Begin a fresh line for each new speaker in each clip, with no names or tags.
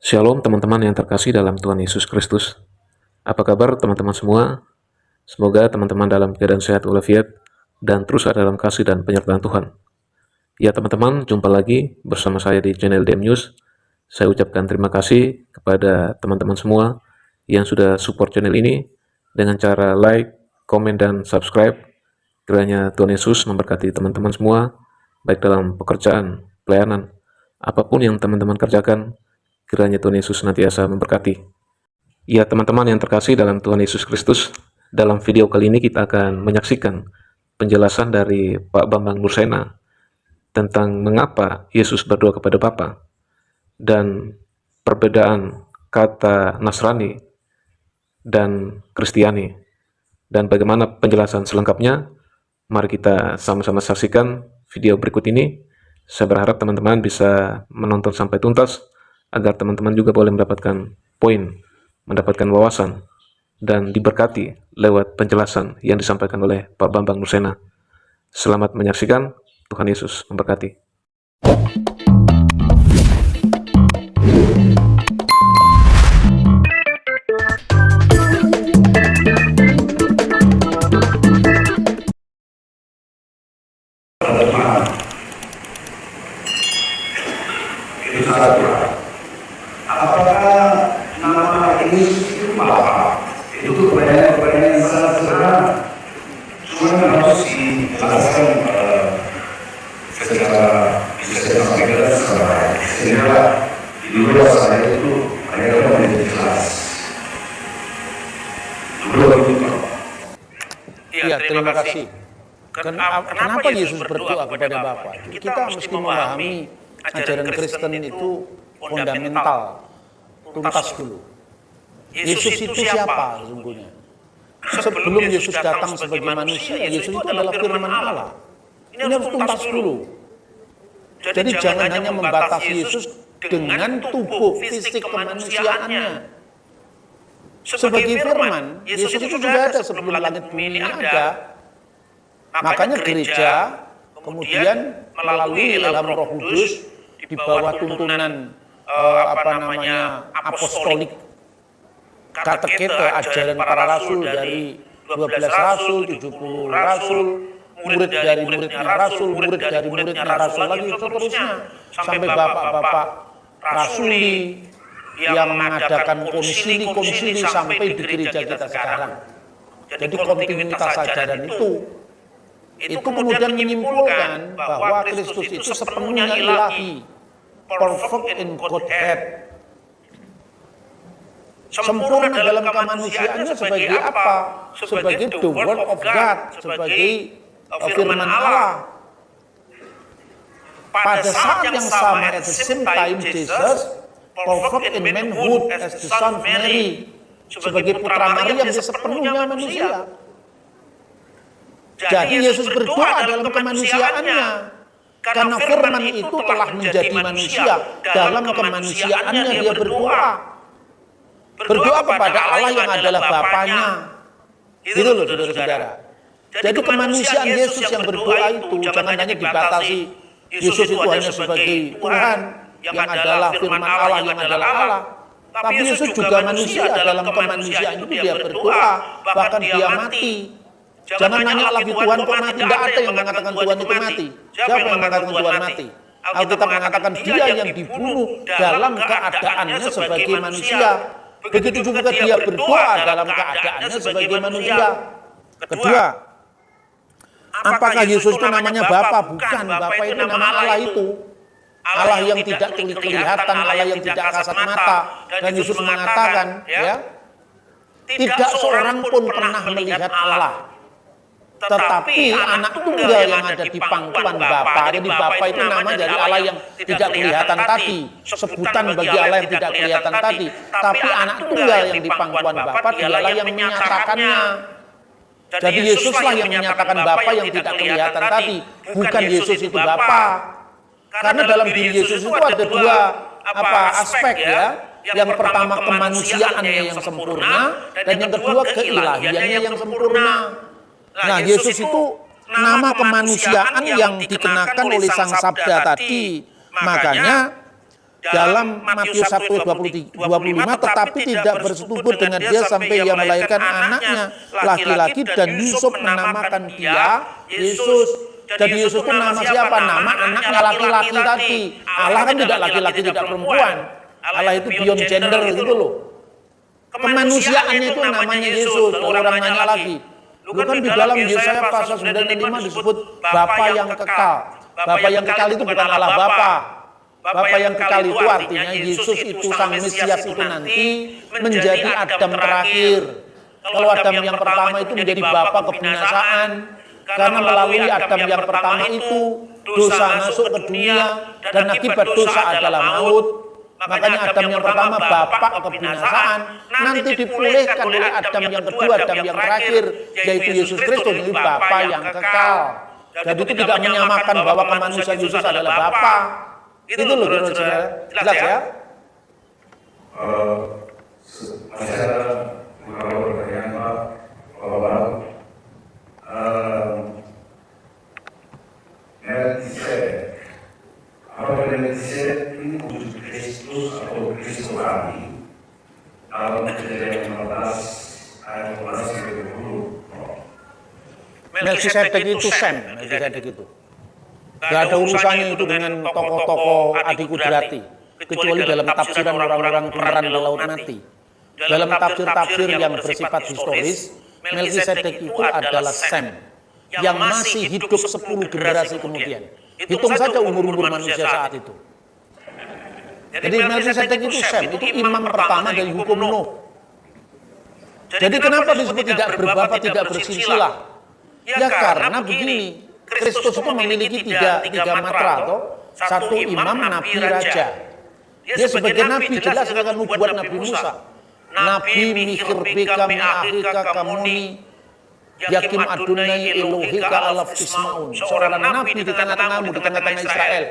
Shalom teman-teman yang terkasih dalam Tuhan Yesus Kristus. Apa kabar teman-teman semua? Semoga teman-teman dalam keadaan sehat walafiat dan terus ada dalam kasih dan penyertaan Tuhan. Ya teman-teman, jumpa lagi bersama saya di channel DM News. Saya ucapkan terima kasih kepada teman-teman semua yang sudah support channel ini dengan cara like, komen, dan subscribe. Kiranya Tuhan Yesus memberkati teman-teman semua, baik dalam pekerjaan, pelayanan, apapun yang teman-teman kerjakan. Kiranya Tuhan Yesus senantiasa memberkati. Ya teman-teman yang terkasih dalam Tuhan Yesus Kristus, dalam video kali ini kita akan menyaksikan penjelasan dari Pak Bambang Nursena tentang mengapa Yesus berdoa kepada Bapa dan perbedaan kata Nasrani dan Kristiani, dan bagaimana penjelasan selengkapnya. Mari kita sama-sama saksikan video berikut ini. Saya berharap teman-teman bisa menonton sampai tuntas agar teman-teman juga boleh mendapatkan poin, mendapatkan wawasan, dan diberkati lewat penjelasan yang disampaikan oleh Pak Bambang Nursena. Selamat menyaksikan, Tuhan Yesus memberkati.
Apakah nama Yesus itu Bapa? Itu pertanyaan yang sangat sederhana. Cuma harus dijelaskan secara bisa disampaikan secara sehingga di luar saya itu hanya menjadi jelas.
Iya, terima kasih. Kenapa Yesus berdoa kepada Bapa? Kita mesti memahami ajaran Kristen itu fundamental, tuntas dulu. Yesus itu siapa sesungguhnya? Sebelum Yesus datang sebagai manusia, Yesus itu adalah firman Allah. Ini harus tuntas dulu. Jadi jangan hanya membatasi Yesus dengan tubuh fisik kemanusiaannya. Sebagai firman, Yesus itu sudah ada sebelum langit bumi ini ada. Makanya gereja kemudian melalui ilham Roh Kudus di bawah tuntunan apostolik, katekete, ajaran para rasul dari 12 rasul, 70 rasul, murid dari muridnya rasul, murid dari muridnya rasul lagi seterusnya sampai bapak-bapak rasuli yang mengadakan konsili sampai di gereja kita sekarang. Jadi kontinuitas ajaran itu kemudian menyimpulkan bahwa Kristus itu sepenuhnya ilahi, perfect in Godhead, sempurna dalam kemanusiaannya sebagai apa? Sebagai the word of God, sebagai firman Allah. Pada saat yang sama, at the same time, Jesus perfect in manhood as the son of Mary, sebagai putra Maryam, dia sepenuhnya manusia. Jadi Yesus berdoa dalam kemanusiaannya, karena firman itu telah menjadi manusia, dalam kemanusiaannya dia berdoa. Berdoa kepada Allah yang adalah Bapanya. Gitu loh saudara-saudara. Jadi kemanusiaan Yesus yang berdoa itu jangan hanya dibatasi Yesus itu hanya sebagai Tuhan yang adalah firman Allah yang adalah Allah. Tapi Yesus juga manusia, dalam kemanusiaan itu dia berdoa, bahkan dia mati. Jangan nanya lagi Tuhan kok mati, tidak ada yang mengatakan Tuhan itu mati. Siapa yang mengatakan Tuhan mati? Alkitab mengatakan dia yang dibunuh dalam keadaannya sebagai manusia. Begitu juga dia berdoa dalam keadaannya sebagai manusia. Kedua, apakah Yesus itu namanya Bapa? Bukan, Bapa itu nama Allah itu. Allah yang tidak kelihatan, Allah yang tidak kasat mata. Dan Yesus mengatakan, ya, tidak seorang pun pernah melihat Allah. Tetapi anak tunggal yang ada di pangkuan Bapa. Jadi Bapa itu nama dari Allah yang tidak kelihatan tadi, sebutan bagi Allah yang tidak kelihatan tadi. Tapi anak tunggal yang di pangkuan Bapa dialah yang menyatakannya. Jadi Yesuslah yang menyatakan Bapa yang tidak kelihatan tadi, bukan Yesus itu Bapa. Karena dalam diri Yesus itu ada dua aspek ya. Yang pertama kemanusiaannya yang sempurna, dan yang kedua keilahiannya yang sempurna. Nah, Yesus itu nama kemanusiaan yang dikenakan oleh Sang Sabda tadi. Makanya dalam Matius 1:25, tetapi tidak bersetubuh dengan dia sampai ia melahirkan anaknya laki-laki dan Yusuf menamakan dia Yesus. Jadi Yesus itu nama siapa? Nama anaknya laki-laki tadi. Allah kan tidak laki-laki, tidak perempuan. Allah itu beyond gender gitu loh. Kemanusiaannya itu namanya Yesus. Kalau orang nanya lagi, lu kan di dalam Yesaya pasal 95 disebut Bapa yang kekal. Bapa yang kekal itu bukan Allah Bapa. Bapa yang kekal itu artinya Yesus itu sang Mesias itu nanti menjadi Adam terakhir. Kalau Adam yang pertama itu menjadi bapa kebinasaan, karena melalui Adam yang pertama itu dosa masuk ke dunia dan akibat dosa adalah maut. Makanya Adam yang pertama bapak kebinasaan, nanti dipulihkan oleh Adam yang kedua, Adam yang terakhir, yaitu Yesus Kristus, ini Bapa yang kekal. Jadi itu tidak menyamakan bahwa kemanusiaan Yesus adalah Bapa. Itu loh, saudara. Jelas ya?
Masih ada beberapa pertanyaan Pak, Bapak. Melkisedek, apakah Melkisedek ini wujud Kristus atau Kristohani? Dalam Kejadian 15 ayat 12 sampai 20.
Melkisedek itu Sem, Melkisedek itu. Gak ada urusannya itu dengan tokoh-tokoh Adi Kudrati, kecuali dalam tafsiran orang-orang beneran di Laut Mati. Dalam tafsir-tafsir yang bersifat historis, Melkisedek itu adalah Sem, yang masih hidup 10 generasi kemudian. Hitung saja umur-umur manusia saat itu. Jadi Melkisedek itu Sem, itu imam pertama dari hukum Nuh. Jadi kenapa disebut tidak berbapak, tidak bersilsilah? Ya karena begini, Kristus itu memiliki tiga matra, atau satu imam, nabi, raja. Dia sebagai nabi jelas akan nubuat Nabi Musa. Nabi mikir beka mi'ahika kamuni yakim adunai elohika alaf tismaun. Seorang nabi di tengah-tengahmu, di tengah-tengah Israel.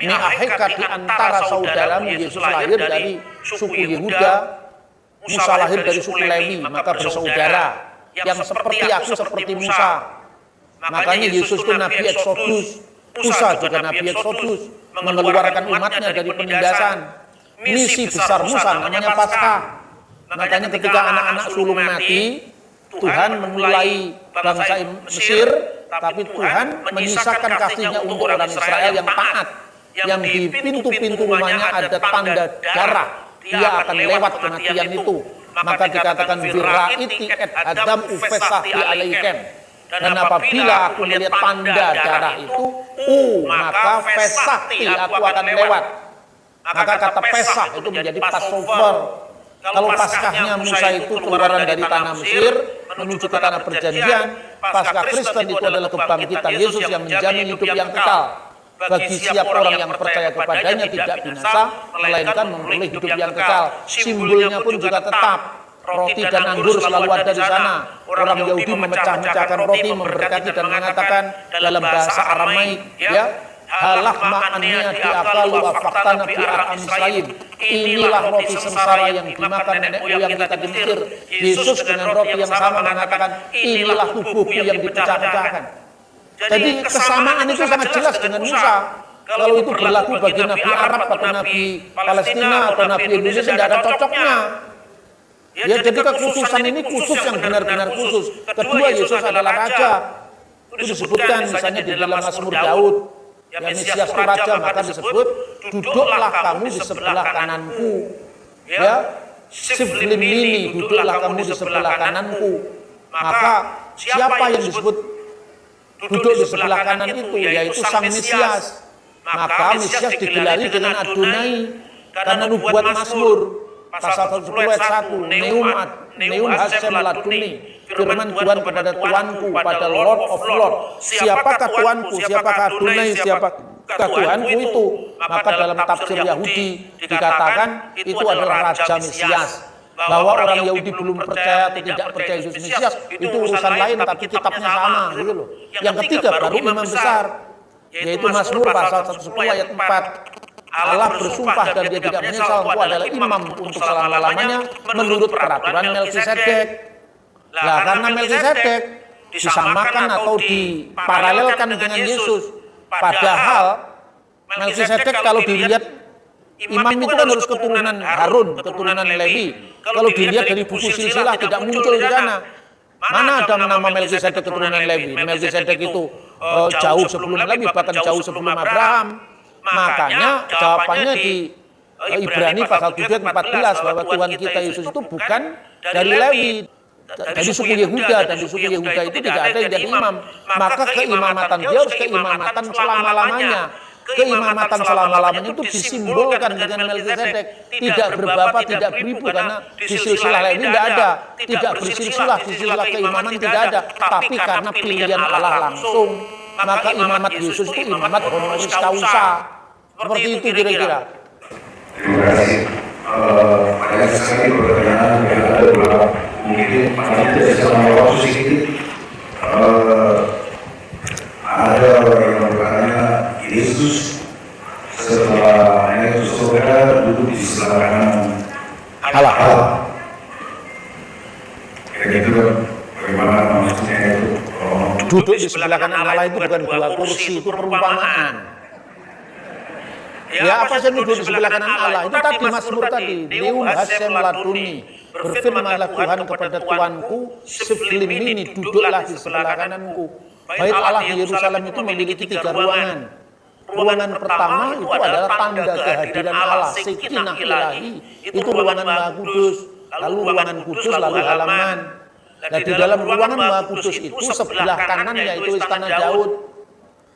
Mi'ahika di antara saudaramu. Yesus lahir dari suku Yehuda, Musa lahir dari suku Lewi, maka bersaudara. Yang seperti aku, seperti Musa. Makanya Yesus itu Nabi Eksodus, Musa juga Nabi Eksodus, mengeluarkan umatnya dari penindasan. Misi besar Musa namanya Paskah. Makanya ketika anak-anak sulung mati, Tuhan memulai bangsa Mesir, tapi Tuhan menyisakan kasihnya untuk orang Israel yang taat, yang di pintu-pintu rumahnya ada tanda darah, dia akan lewat kematian itu. Maka dikatakan birraiti et adam ufesahti alaikem. Dan apabila aku melihat tanda darah itu, maka fesahti, aku akan lewat. Maka kata pesah itu menjadi Passover. Kalau Paskahnya Musa itu keluaran dari tanah Mesir menuju ke tanah perjanjian, Paskah Kristen itu adalah kebangkitan Yesus yang menjamin hidup yang kekal. Bagi siap orang yang percaya kepadanya tidak binasa, melainkan memperoleh hidup yang kekal. Simbolnya pun juga tetap. Roti dan anggur selalu ada di sana. Orang Yahudi memecah-mecahkan roti, memberkati dan mengatakan dalam bahasa Aramaik, ya, halak ma'annya diakalu afaktana bi'ar amsaib. Inilah roti sengsara yang dimakan nenek moyang kita di Mesir. Yesus dengan roti yang sama mengatakan inilah tubuhku yang dipecah-pecahkan. Jadi kesamaan itu sangat jelas dengan Musa. Kalau itu berlaku bagi Nabi Arab atau Nabi Palestina atau Nabi Indonesia, tidak ada cocoknya. Ya, jadi kekhususan ini khusus yang benar-benar khusus. Kedua, Yesus adalah raja. Itu disebutkan misalnya di dalam Mazmur Daud. Ya, Mesias itu raja, maka disebut duduklah kamu di sebelah kananku. Ya, Siflimini, duduklah kamu di sebelah kananku. Maka siapa yang disebut duduk di sebelah kanan itu? Yaitu sang Mesias. Maka Mesias digelari dengan Adonai karena nubuat Mazmur. Pasal 10 ayat 1, Neum Hashem laduni, firman Tuhan kepada Tuanku, pada Lord of Lord. Siapakah Tuanku, siapakah Adonai, siapakah Tuanku itu? Maka dalam tafsir Yahudi dikatakan itu adalah Raja Mesias. Bahwa orang Yahudi belum percaya atau tidak percaya Yesus Mesias, itu urusan lain, tapi kitabnya sama, gitu loh. Yang ketiga baru imam besar, yaitu Mazmur pasal 110 ayat 4. Allah bersumpah dan dia tidak menyesal, engkau adalah imam untuk selama-lamanya menurut peraturan Melkisedek. Nah, karena Melkisedek disamakan atau diparalelkan dengan Yesus. Padahal Melkisedek kalau dilihat Imam itu kan harus keturunan Harun, keturunan Lewi. Kalau dilihat dari buku silsilah tidak muncul di sana. Mana ada nama Melkisedek keturunan Lewi? Melkisedek itu jauh sebelum Lewi, bahkan jauh sebelum Abraham. Makanya jawabannya di Ibrani pasal 7 ayat 14 bahwa Tuhan kita Yesus itu bukan dari Lewi, dari suku Yehuda, dan di suku Yehuda itu tidak ada yang jadi imam. Maka keimamatan dia harus keimamatan selama-lamanya. Keimamatan selama-lamanya itu disimbolkan dengan Melkisedek, tidak berbapak, tidak beribu, karena di silsilah Lewi tidak ada, tidak bersilsilah, silsilah keimaman tidak ada, tapi karena pilihan Allah langsung, maka imamat Yesus itu imamat honoris causa. Seperti itu kira-kira.
Terima kasih. Banyak sekali pertanyaan yang ada beberapa mungkin nanti selama waktu sedikit ada orang yang bertanya, Yesus setelah naik ke surga duduk di sebelah kanan
Allah.
Kira-kira bagaimana maksudnya itu?
Duduk di sebelah kanan Allah itu bukan dua kursi, itu perumpamaan. Ya apa sih duduk di sebelah kanan Allah? Itu tadi Mazmur tadi, Deum Hashem Laduni, berfirmanlah Tuhan kepada Tuanku, sebelum ini duduklah di sebelah kananku. Bait Allah di Yerusalem itu memiliki 3 ruangan. Ruangan pertama itu adalah tanda kehadiran Allah, Sekinah Ilahi, itu ruangan Maha Kudus. Lalu ruangan kudus, lalu halaman. Nah di dalam ruangan Maha Kudus itu sebelah kanan yaitu istana Daud.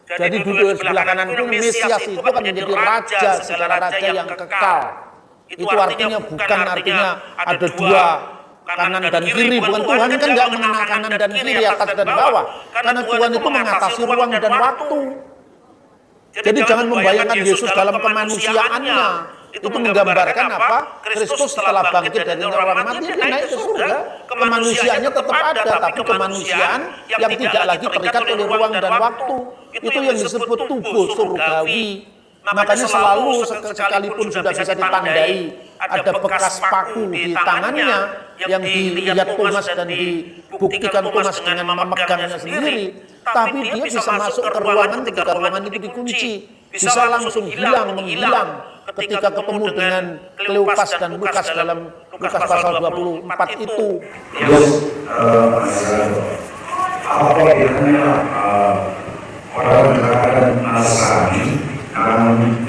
Jadi duduk di sebelah kanan itu Mesias itu akan menjadi raja, segala raja yang kekal. Itu artinya bukan artinya ada 2 kanan dan kiri, bukan. Tuhan kan nggak mengenal kanan dan kiri, atas dan bawah, karena Tuhan itu mengatasi ruang dan waktu. Jadi jangan membayangkan Yesus dalam kemanusiaannya. Itu menggambarkan apa? Kristus setelah bangkit dari orang mati, dia naik ke surga. Kemanusiaannya tetap ada, tapi kemanusiaan yang tidak lagi terikat oleh ruang dan waktu. Itu yang disebut tubuh surgawi. Makanya selalu sekalipun sudah bisa ditandai, ada bekas paku di tangannya yang dilihat Thomas dan dibuktikan Thomas dengan memegangnya sendiri, tapi dia bisa masuk ke ruangan ketika ruangan itu dikunci, bisa langsung menghilang ketika ketemu dengan Kleopas dan Lukas dalam Lukas pasal 24 itu.
Apa bedanya orang mengatakan Nasrani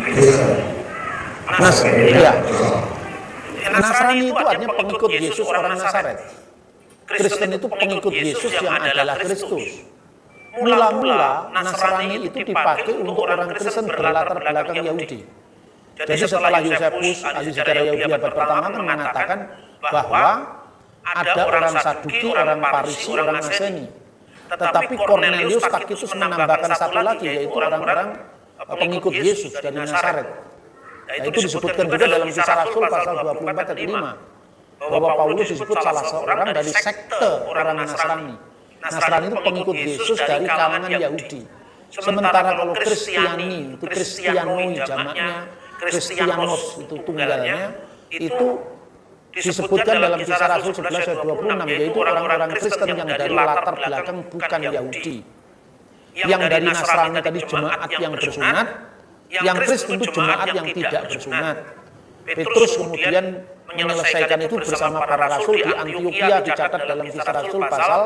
Kristen?
Nasrani itu artinya pengikut Yesus orang Nazaret. Kristen itu pengikut Yesus yang adalah Kristus. Mula-mula Nasrani itu dipakai untuk orang Kristen berlatar belakang Yahudi. Jadi setelah Yosefus, ahli sejarah Yahudi abad pertama kan mengatakan bahwa ada orang Saduki, orang Parisi, orang Nasrani. Tetapi Cornelius Tacitus menambahkan satu lagi, yaitu orang-orang pengikut Yesus dari Nazaret. Nah, itu disebutkan juga dalam Kisah Rasul pasal 24 ayat 5 bahwa Paulus disebut salah seorang dari sekte orang Nasrani. Nasrani itu pengikut Yesus dari kalangan Yahudi. Sementara kalau Kristiani itu Kristianoi jamaknya, Kristianos itu tunggalnya, itu disebutkan dalam Kisah Rasul 11 ayat 26, yaitu orang-orang Kristen yang dari latar belakang bukan Yahudi. Yang dari Nasrani tadi jemaat yang bersunat, yang Kristen itu jemaat yang tidak bersunat. Petrus kemudian menyelesaikan itu bersama para rasul di Antioquia, dicatat dalam Kisah Rasul pasal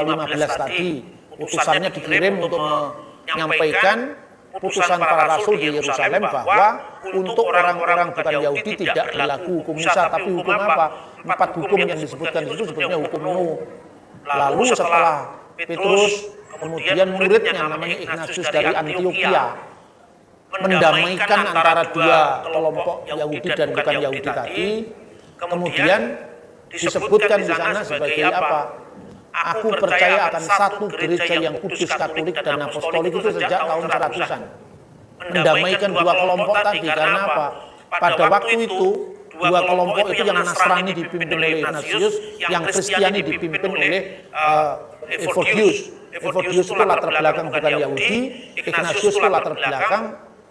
15 tadi. Utusannya dikirim untuk menyampaikan putusan para rasul di Yerusalem bahwa untuk orang-orang bukan Yahudi tidak berlaku hukum Musa, tapi hukum apa? 4 hukum yang disebutkan itu sebetulnya hukum Nuh. Lalu setelah Petrus, kemudian muridnya namanya Ignatius dari Antioquia mendamaikan antara 2 kelompok Yahudi dan bukan Yahudi tadi, kemudian disebutkan di sana sebagai apa? Aku percaya akan satu gereja yang kudus, katolik dan apostolik itu sejak tahun 100-an. Mendamaikan 2 kelompok tadi karena apa? Pada waktu itu 2 kelompok itu yang Nasrani dipimpin oleh Ignatius, yang Kristiani dipimpin oleh Evodius. Evodius itu latar belakang bukan Yahudi, Ignatius itu latar belakang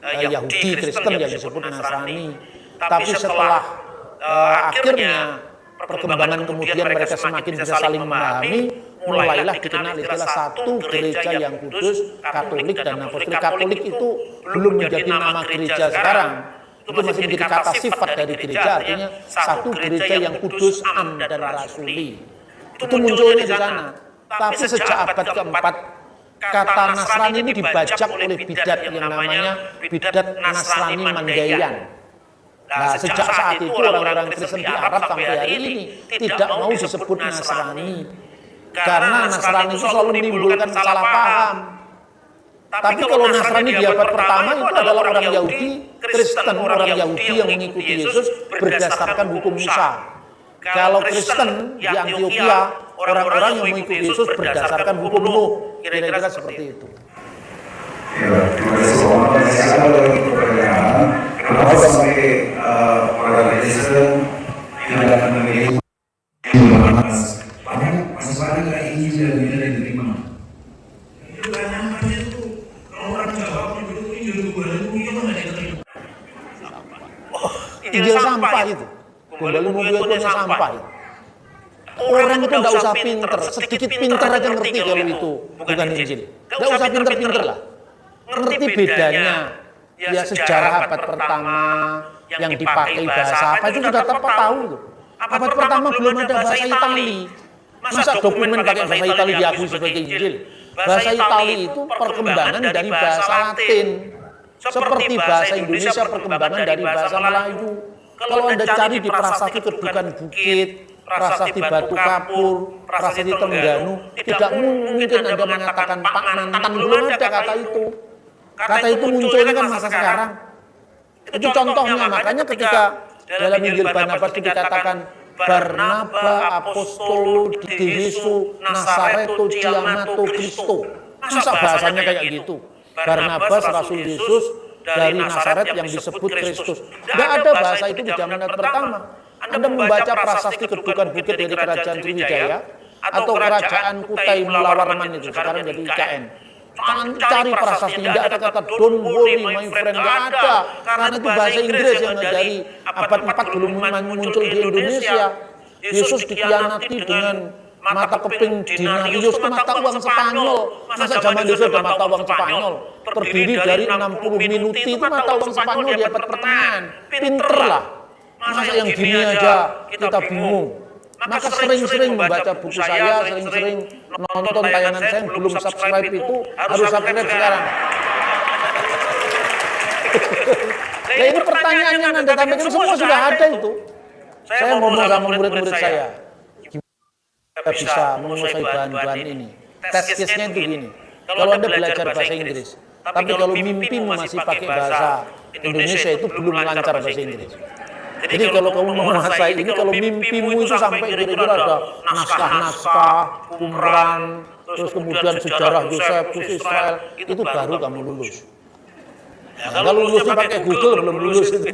Yahudi Kristen yang disebut Nasrani. Tapi setelah akhirnya perkembangan kemudian mereka semakin bisa saling memahami, mulailah dikenal istilah satu gereja yang kudus, katolik dan apostolik. Katolik itu belum menjadi nama gereja sekarang. itu masih menjadi kata sifat dari gereja, artinya satu gereja yang kudus, am dan rasuli. Itu munculnya di sana. Tapi sejak abad keempat, kata Nasrani ini dibajak oleh bidat yang namanya bidat Nasrani Mandaiyan. Nah, sejak saat itu orang-orang Kristen di Arab sampai hari ini tidak mau disebut Nasrani. Karena Nasrani itu selalu menimbulkan salah paham. Tapi kalau Nasrani di abad pertama itu adalah orang Yahudi, Kristen, orang Yahudi yang mengikuti Yesus berdasarkan hukum Musa. Kalau Kristen di Antioquia, orang-orang yang mengikuti Yesus berdasarkan hukum Nuh. Kira-kira seperti itu.
Ya, terima kasih. Masih ada lagi pertanyaan. Kenapa sampai orang Kristen tidak memilih masih banyak yang Injil yang tidak diterima? Itu karena apa itu? Kalau orang jawab itu Injil itu mana diterima?
Injil sampah itu. Kembali mobil itu sampah itu. Orang itu tidak usah pinter, sedikit pinter aja ngerti kalau itu bukan Injil. Tidak usah pinter-pinter lah. Ngerti bedanya. Ya sejarah abad pertama yang dipakai bahasa apa itu sudah tepat tahu tuh. Abad pertama belum ada bahasa Itali. Masa dokumen pakai bahasa Itali diakui sebagai Injil? Bahasa Itali itu perkembangan dari bahasa Latin. Seperti bahasa Indonesia perkembangan dari bahasa Melayu. Kalau Anda cari di Prasasti Kedukan Bukit, Prasasti Batu Kapur, Prasasti Tengganu, tidak mungkin Anda mengatakan Pak Mantan, belum ada kata itu. Kata itu munculnya kan masa sekarang. Itu contohnya, makanya ketika dalam Injil Barnabas itu dikatakan Barnaba apostolo di Yesu Nasareto Ciamato Kristo. Masa bahasanya kayak gitu? Barnabas rasul Yesus dari Nasaret yang disebut Kristus. Tidak ada bahasa itu di zaman pertama. Anda membaca Prasasti Kedukan Bukit dari Kerajaan Sriwijaya atau Kerajaan Kutai Mulawarman itu sekarang jadi IKN. Cari prasasti, tidak ada kata don't worry my friend, nggak ada. Karena itu bahasa Inggris yang dari abad 4 belum muncul di Indonesia. Yesus dikhianati dengan mata keping dinarius, itu mata uang Spanyol. Masa zaman Yesus ada mata uang Spanyol? Terdiri dari 60 minuti, itu mata uang Spanyol di abad pertengahan. Pinter lah. Masa yang gini aja kita bingung. Maka sering-sering membaca buku saya, sering-sering nonton tayangan saya yang belum subscribe itu harus subscribe sekarang. Nah ini pertanyaan yang Anda sampaikan semua sudah ada itu. Saya ngomong sama murid-murid saya, gimana bisa menguasai bahan-bahan ini. Tes case-nya itu gini, kalau Anda belajar bahasa Inggris, tapi kalau mimpimu masih pakai bahasa Indonesia itu belum lancar bahasa Inggris. Jadi kalau kamu menguasai ini, kalau mimpimu itu sampai kira-kira ada naskah-naskah, Qumran, terus kemudian sejarah Yosefus Israel, itu baru kamu lulus. Nah, kalau lulusnya pakai Google belum lulus itu.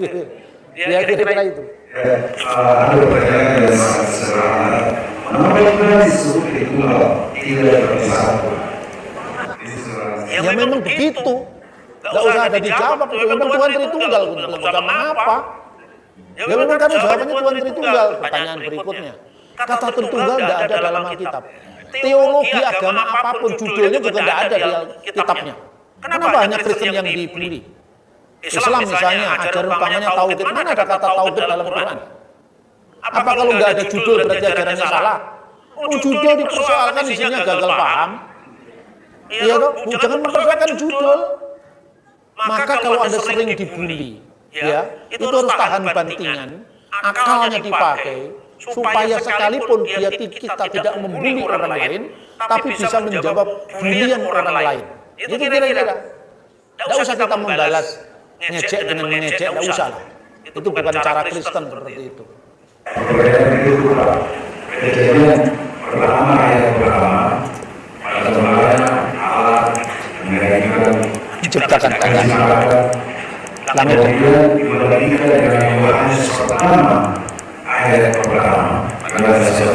Ya kira-kira itu.
Ada pertanyaan yang sangat sederhana. Mengapa disebut tunggal tidak bersatu?
Ya memang begitu. Nggak usah ada dijawab. Memang Tuhan Tritunggal. Bukan mengapa. Ya memang karena jawabannya Tuhan Tritunggal. Pertanyaan berikutnya, kata Tritunggal tidak ada dalam Alkitab. Teologi agama apapun judulnya juga tidak ada di Alkitabnya. Kenapa hanya Kristen yang dibully? Islam misalnya ajaran utamanya tauhid, mana ada kata tauhid dalam Quran? Apa kalau nggak ada judul berarti ajarannya salah? Judul dipersoalkan isinya gagal paham. Iya toh, jangan mempersoalkan judul. Maka kalau Anda sering dibully, ya, itu harus tahan bantingan, akalnya dipakai, supaya sekalipun kita tidak membuli orang lain, tapi bisa menjawab bulian orang lain. Itu kira-kira. Tidak usah kita membalas ngejek dengan mengejek, tidak usah lah. Itu bukan cara Kristen seperti itu.
Pertanyaan kedua, kejadian pertama ayat pertama, pada mulanya Allah menjadikan
Ciptakan tangan.
Langit kemudian dibandingkan dengan Yohanes pertama ayat pertama pada ayat 1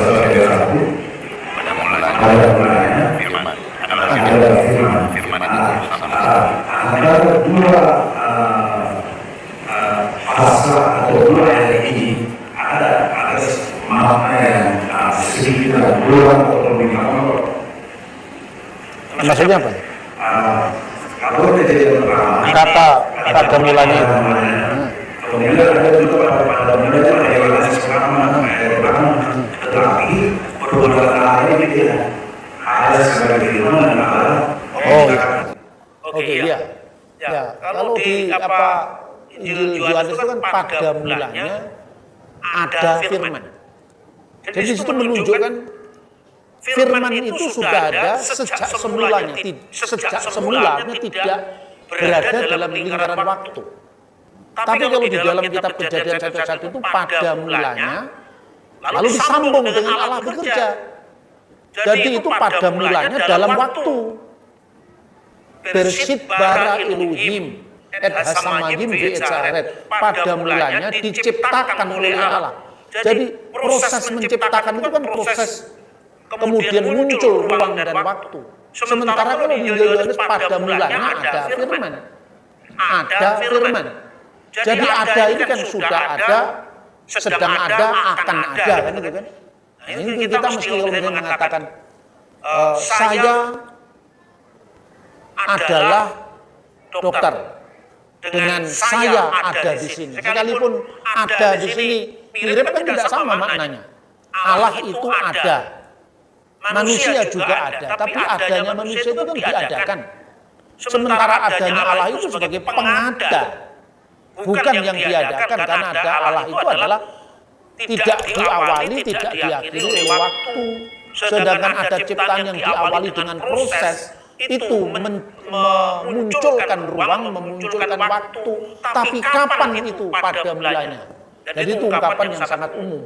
ada mulanya ada firman antara dua pasal atau dua ayat ini ada makna yang sedikit kurang atau lebih lama.
Maksudnya apa?
Kalau kejadian pertama
Kata pada mulanya itu.
Kemudian ada juga pada mulanya ada selama tetapi perbuatan lain tidak ada sebagai firman dan Allah.
Oh iya. Oke, iya. Ya, kalau di Injil Yohanes itu kan pada mulanya ada firman. Jadi di situ menunjukkan firman itu sudah ada sejak semulanya, tidak berada dalam lingkaran waktu. Tapi kalau di dalam kitab Kejadian 1:1 itu pada mulanya, lalu disambung dengan Allah bekerja. Jadi itu pada mulanya dalam waktu. Bershit bara Elohim, et hasamayim ve'etzaret. Pada mulanya diciptakan oleh Allah. Jadi proses menciptakan itu kan proses kemudian muncul ruang dan waktu. Sementara kalau di Yohanes pada mulanya ada firman. Ada firman. Jadi ada ini kan sudah ada, sedang ada, akan ada kan itu kan. Nah, ini kita mesti kemudian mengatakan saya adalah dokter dengan saya ada di sini. Sekalipun ada di sini mirip kan tidak sama maknanya. Allah itu ada, manusia juga ada, tapi adanya manusia itu kan diadakan. Sementara adanya Allah itu sebagai pengada, bukan yang diadakan, karena ada Allah itu adalah tidak diawali, tidak diakhiri oleh waktu. Sedangkan ada ciptaan yang diawali dengan proses, itu memunculkan ruang, memunculkan waktu. Tapi kapan itu pada mulanya? Jadi itu ungkapan yang sangat umum.